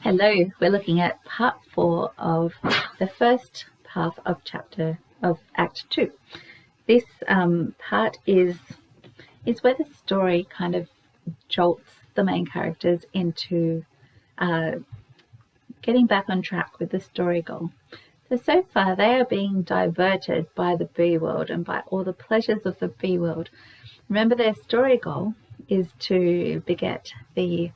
Hello, we're looking at part 4 of the first half of Act 2. This part is where the story kind of jolts the main characters into getting back on track with the story goal. So far they are being diverted by the bee world and by all the pleasures of the bee world. Remember, their story goal is to beget the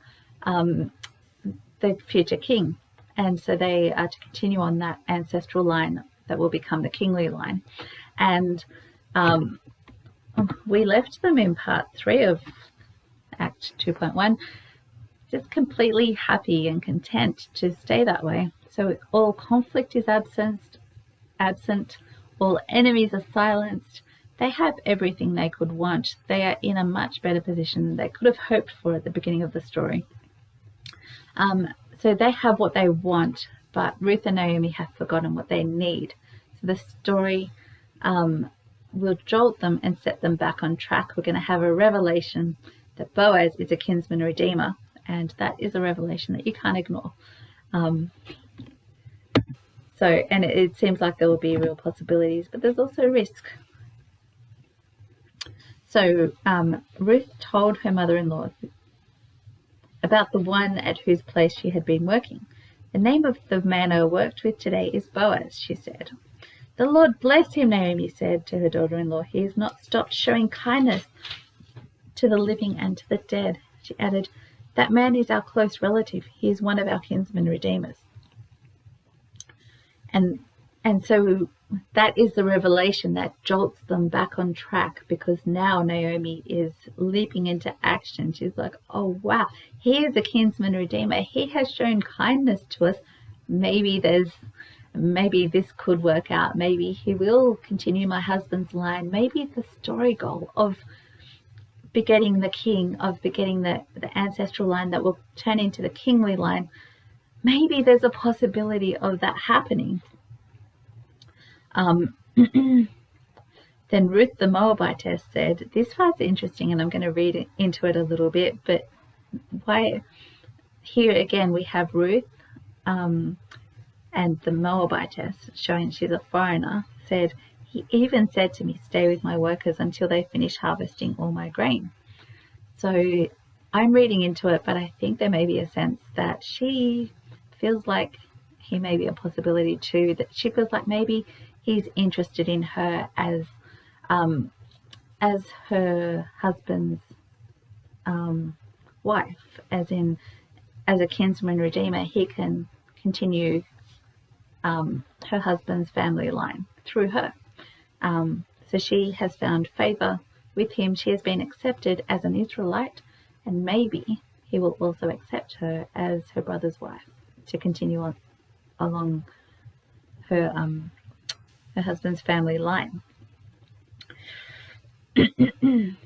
future king, and so they are to continue on that ancestral line that will become the kingly line. And we left them in part 3 of Act 2.1 just completely happy and content to stay that way. So all conflict is absent, all enemies are silenced. They have everything they could want. They are in a much better position than they could have hoped for at the beginning of the story. So they have what they want, but Ruth and Naomi have forgotten what they need. So the story will jolt them and set them back on track. We're going to have a revelation that Boaz is a kinsman redeemer, and that is a revelation that you can't ignore. And it seems like there will be real possibilities, but there's also risk. So Ruth told her mother-in-law about the one at whose place she had been working. "The name of the man I worked with today is Boaz," she said. "The Lord bless him," Naomi said to her daughter-in-law. "He has not stopped showing kindness to the living and to the dead." She added, "That man is our close relative. He is one of our kinsmen redeemers." And so that is the revelation that jolts them back on track, because now Naomi is leaping into action. She's like, oh wow, he is a kinsman redeemer. He has shown kindness to us. Maybe this could work out. Maybe he will continue my husband's line. Maybe the story goal of begetting the king, of begetting the ancestral line that will turn into the kingly line, maybe there's a possibility of that happening. Then Ruth the Moabitess said, this part's interesting, and I'm going to read into it a little bit, but here again we have Ruth and the Moabitess, showing she's a foreigner, said, "He even said to me, 'Stay with my workers until they finish harvesting all my grain.'" So I'm reading into it, but I think there may be a sense that she feels like he may be a possibility too, that she feels like maybe he's interested in her as her husband's wife, as a kinsman redeemer. He can continue her husband's family line through her. So she has found favor with him. She has been accepted as an Israelite, and maybe he will also accept her as her brother's wife to continue on along her husband's family line.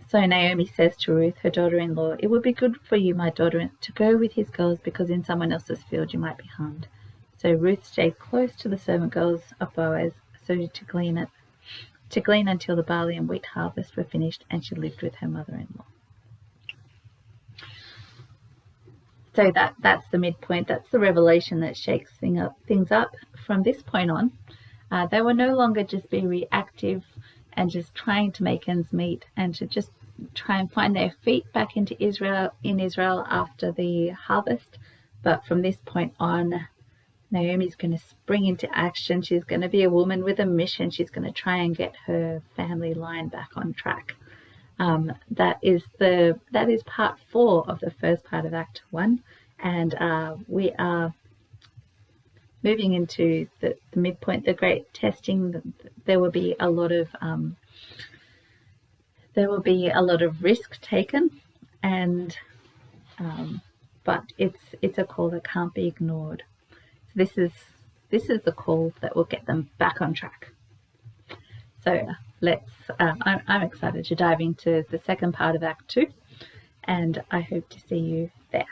So Naomi says to Ruth, her daughter-in-law, "It would be good for you, my daughter, to go with his girls, because in someone else's field you might be harmed." So Ruth stayed close to the servant girls of Boaz, so to glean until the barley and wheat harvest were finished, and she lived with her mother-in-law. So that's the midpoint. That's the revelation that shakes things up. From this point on, they will no longer just be reactive and just trying to make ends meet and to just try and find their feet back in Israel after the harvest. But from this point on, Naomi's going to spring into action. She's going to be a woman with a mission. She's going to try and get her family line back on track. That is part 4 of the first part of Act 1, and we are moving into the midpoint, the great testing. There will be a lot of risk taken, and but it's a call that can't be ignored. So this is the call that will get them back on track. So I'm excited to dive into the second part of Act 2, and I hope to see you there.